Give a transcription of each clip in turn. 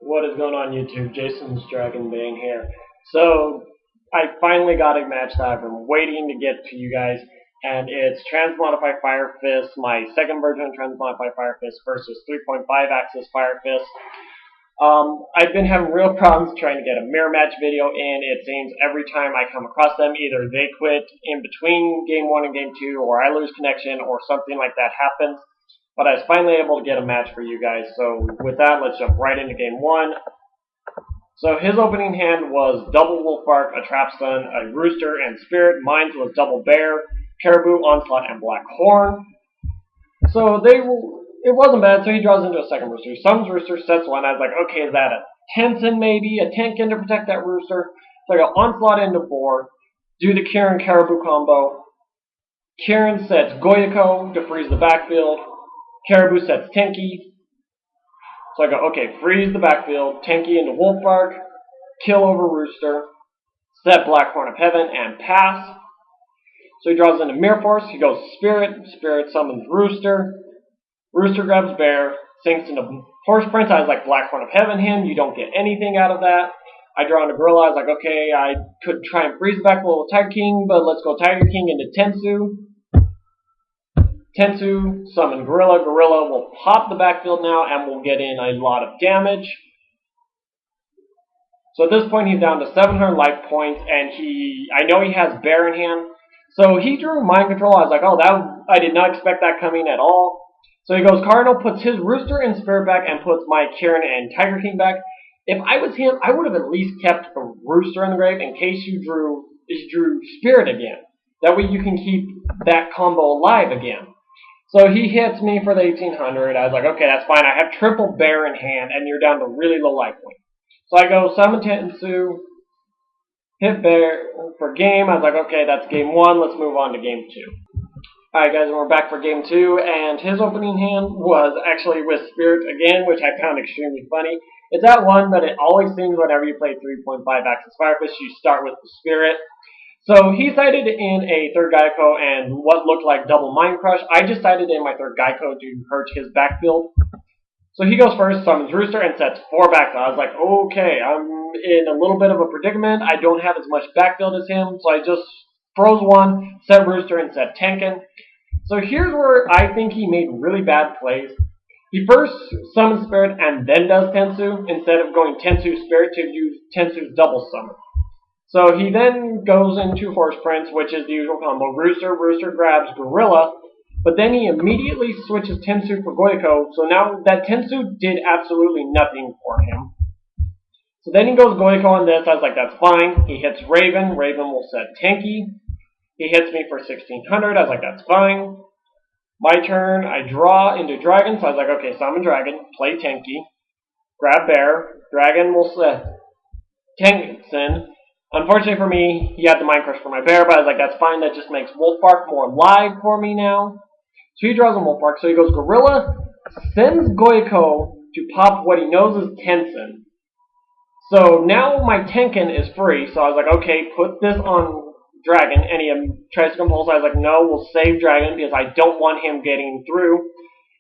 What is going on YouTube? Jason's Dragon Bane here. So, I finally got a match that I've been waiting to get to you guys, and it's Transmodify Fire Fist, my second version of Transmodify Fire Fist versus 3.5 axis Fire Fist. I've been having real problems trying to get a mirror match video in. It seems every time I come across them, either they quit in between game 1 and game 2, or I lose connection, or something like that happens. But I was finally able to get a match for you guys. So with that, let's jump right into game 1. So his opening hand was double Wolf Bark, a Trap Stun, a Rooster, and Spirit. Mine was double Bear, Caribou, Onslaught, and Black Horn. So it wasn't bad, so he draws into a second Rooster. He summons Rooster, sets one. I was like, okay, is that a Tensin maybe? A Tenkin to protect that Rooster? So I go Onslaught into Boar, do the Kieran Caribou combo. Kieran sets Goyako to freeze the backfield. Caribou sets Tenki. So I go, okay, freeze the backfield, Tenki into Wolfbark, kill over Rooster, set Blackhorn of Heaven, and pass. So he draws into Mirror Force, he goes Spirit, Spirit summons Rooster, Rooster grabs Bear, sinks into Horse Prince. I was like, Blackhorn of Heaven him, you don't get anything out of that. I draw into Gorilla, I was like, okay, I could try and freeze the backfield with Tiger King, but let's go Tiger King into Tensu. Tensu, summon Gorilla. Gorilla will pop the backfield now and will get in a lot of damage. So at this point he's down to 700 life points, and I know he has Bear in hand. So he drew Mind Control. I was like, oh, I did not expect that coming at all. So he goes Cardinal, puts his Rooster and Spirit back, and puts my Kieran and Tiger King back. If I was him, I would have at least kept the Rooster in the grave in case you drew Spirit again. That way you can keep that combo alive again. So he hits me for the 1800. I was like, okay, that's fine. I have triple Bear in hand, and you're down to really low life point. So I go Summon Tensu, hit Bear for game. I was like, okay, that's game 1. Let's move on to game 2. Alright, guys, and we're back for game 2, and his opening hand was actually with Spirit again, which I found extremely funny. It's at 1, but it always seems whenever you play 3.5 axis Fire Fist, you start with the Spirit. So he sided in a third Geico and what looked like double Mind Crush. I just sided in my third Geico to hurt his backfield. So he goes first, summons Rooster, and sets 4 backfield. I was like, okay, I'm in a little bit of a predicament. I don't have as much backfield as him, so I just froze 1, set Rooster, and set Tenkin. So here's where I think he made really bad plays. He first summons Spirit and then does Tensu, instead of going Tensu Spirit to use Tensu's double summon. So he then goes into Horse Prince, which is the usual combo. Rooster grabs Gorilla, but then he immediately switches Tensu for Goyako, so now that Tensu did absolutely nothing for him. So then he goes Goyako on this. I was like, that's fine. He hits Raven. Raven will set Tenki. He hits me for 1600. I was like, that's fine. My turn. I draw into Dragon, so I was like, okay, summon Dragon, play Tenki, grab Bear. Dragon will set Tensin. Unfortunately for me, he had the Mind Crush for my Bear, but I was like, that's fine, that just makes Wolf Bark more live for me now. So he draws a Wolf Bark, so he goes Gorilla, sends Goyako to pop what he knows is Tensin. So now my Tenkin is free, so I was like, okay, put this on Dragon, and he tries to compulse. I was like, no, we'll save Dragon, because I don't want him getting through.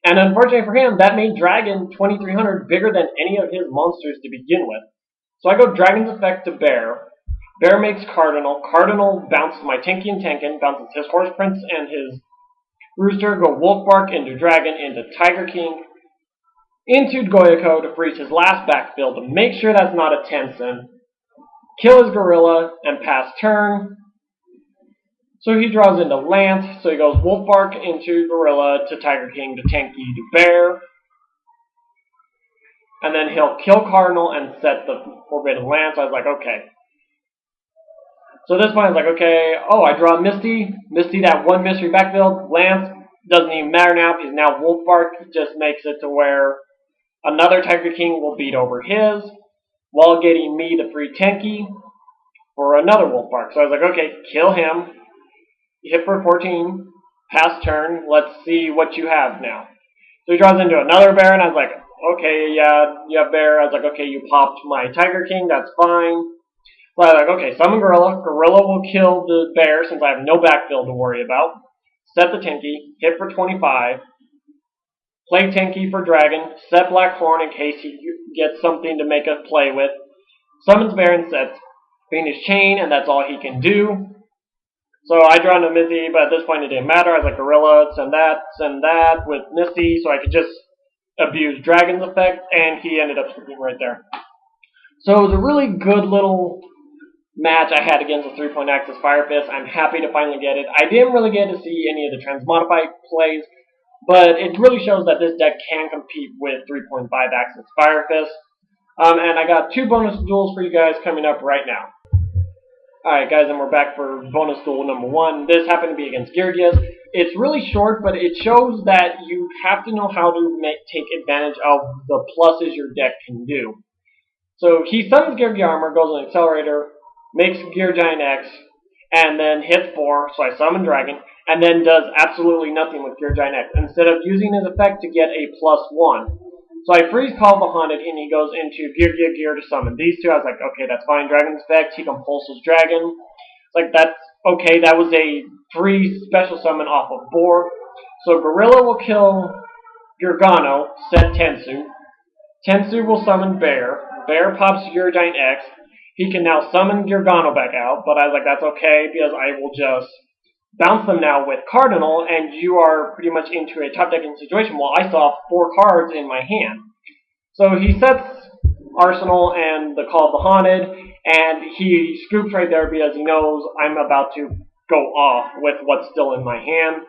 And unfortunately for him, that made Dragon 2300 bigger than any of his monsters to begin with. So I go Dragon's Effect to Bear. Bear makes Cardinal. Cardinal bounces my Tenki and Tenkin, bounces his Horse Prince and his Rooster, go Wolf Bark into Dragon, into Tiger King, into Goyako to freeze his last backfield to make sure that's not a Tensin, kill his Gorilla, and pass turn. So he draws into Lance, so he goes Wolf Bark into Gorilla, to Tiger King, to Tenki, to Bear. And then he'll kill Cardinal and set the Forbidden Lance. I was like, okay. So this point I was like, okay, oh, I draw Misty. Misty, that one mystery backfield. Lance doesn't even matter now because now Wolf Bark just makes it to where another Tiger King will beat over his while getting me the free Tenki for another Wolf Bark. So I was like, okay, kill him. Hit for 14. Pass turn. Let's see what you have now. So he draws into another Bear, and I was like, okay, yeah, you have Bear. I was like, okay, you popped my Tiger King. That's fine. So I was like, okay, summon Gorilla. Gorilla will kill the Bear since I have no backfield to worry about. Set the Tenki. Hit for 25. play tanky for dragon, set black horn in case he gets something to make a play with, summons bear and sets Fiendish Chain, and that's all he can do. So I draw into Mizzy, but at this point it didn't matter. I was like, Gorilla, send that with Misty, so I could just abuse Dragon's effect, and he ended up sleeping right there. So it was a really good little match I had against the 3-point Axis Fire Fist. I'm happy to finally get it. I didn't really get to see any of the Transmodify plays, but it really shows that this deck can compete with 3.5 Axis Fire Fist. And I got 2 bonus duels for you guys coming up right now. Alright guys, and we're back for bonus duel number 1. This happened to be against Geargia. It's really short, but it shows that you have to know how to take advantage of the pluses your deck can do. So he summons Geargia Armor, goes on Accelerator, makes Gear Giant X, and then hits 4, so I summon Dragon, and then does absolutely nothing with Gear Giant X, instead of using his effect to get a +1. So I freeze Call of the Haunted, and he goes into Gear to summon these 2. I was like, okay, that's fine. Dragon's effect, he compulses Dragon. It's like, that's okay. That was a free special summon off of board. So Gorilla will kill Gargano, set Tensu. Tensu will summon Bear. Bear pops Gear Giant X. He can now summon Gargano back out, but I was like, that's okay, because I will just bounce them now with Cardinal, and you are pretty much into a top decking situation. Well, I still have 4 cards in my hand. So he sets Arsenal and the Call of the Haunted, and he scoops right there because he knows I'm about to go off with what's still in my hand.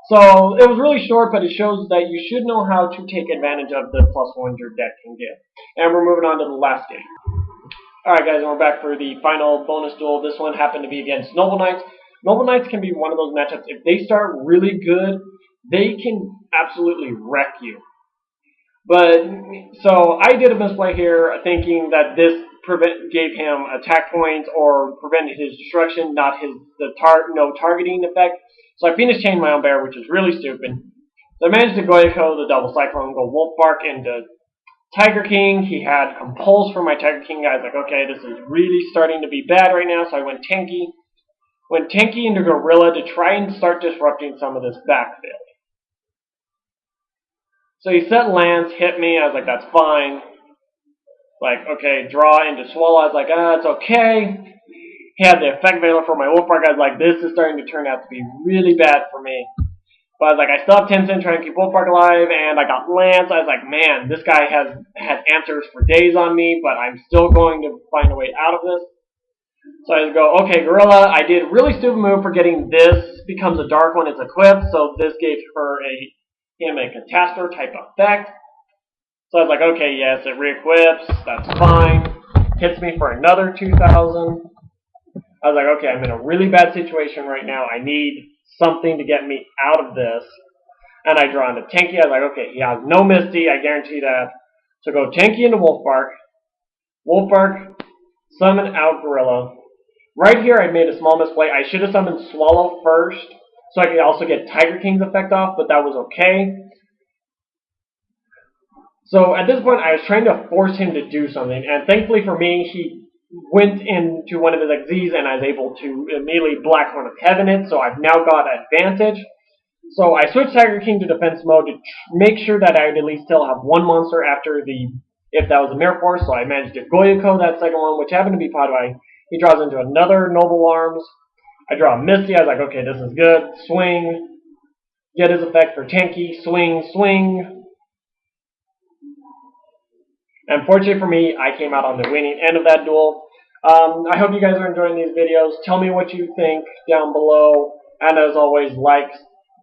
So it was really short, but it shows that you should know how to take advantage of the +1s your deck can give. And we're moving on to the last game. Alright guys, and we're back for the final bonus duel. This one happened to be against Noble Knights. Noble Knights can be one of those matchups, if they start really good, they can absolutely wreck you. But, so I did a misplay here, thinking that this gave him attack points or prevented his destruction, not no targeting effect. So I Fiendish Chained my own bear, which is really stupid. So I managed to Goyako the double cyclone, go Wolf Bark into Tiger King. He had Compulse for my Tiger King. I was like, okay, this is really starting to be bad right now, so I went tanky. Went tanky into Gorilla to try and start disrupting some of this backfield. So he set lands, hit me. I was like, that's fine. Like, okay, draw into Swallow. I was like, it's okay. He had the effect Veiler for my Wolfbark. I was like, this is starting to turn out to be really bad for me. But I was like, I still have 10 cents trying to keep Wolfbark alive, and I got Lance. I was like, man, this guy has had answers for days on me, but I'm still going to find a way out of this. So I just go, okay, Gorilla, I did a really stupid move for getting this becomes a dark one, it's equipped, so this gave him a Catastor type effect. So I was like, okay, yes, it re-equips, that's fine. Hits me for another 2,000. I was like, okay, I'm in a really bad situation right now. I need something to get me out of this. And I draw into Tanky. I was like, okay, he has no Misty, I guarantee that. So go Tanky into Wolfbark. Wolfbark, summon out Gorilla. Right here, I made a small misplay. I should have summoned Swallow first, so I could also get Tiger King's effect off, but that was okay. So at this point, I was trying to force him to do something, and thankfully for me, he went into one of his XZs, and I was able to immediately Black Horn of Heaven it, so I've now got advantage. So I switched Tiger King to defense mode to make sure that I would at least still have one monster after if that was a Mirror Force, so I managed to Goyako that second one, which happened to be Padwai. He draws into another Noble Arms. I draw a Misty. I was like, okay, this is good. Swing. Get his effect for Tanky. Swing, swing. And fortunately for me, I came out on the winning end of that duel. I hope you guys are enjoying these videos. Tell me what you think down below. And as always, like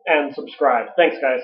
and subscribe. Thanks, guys.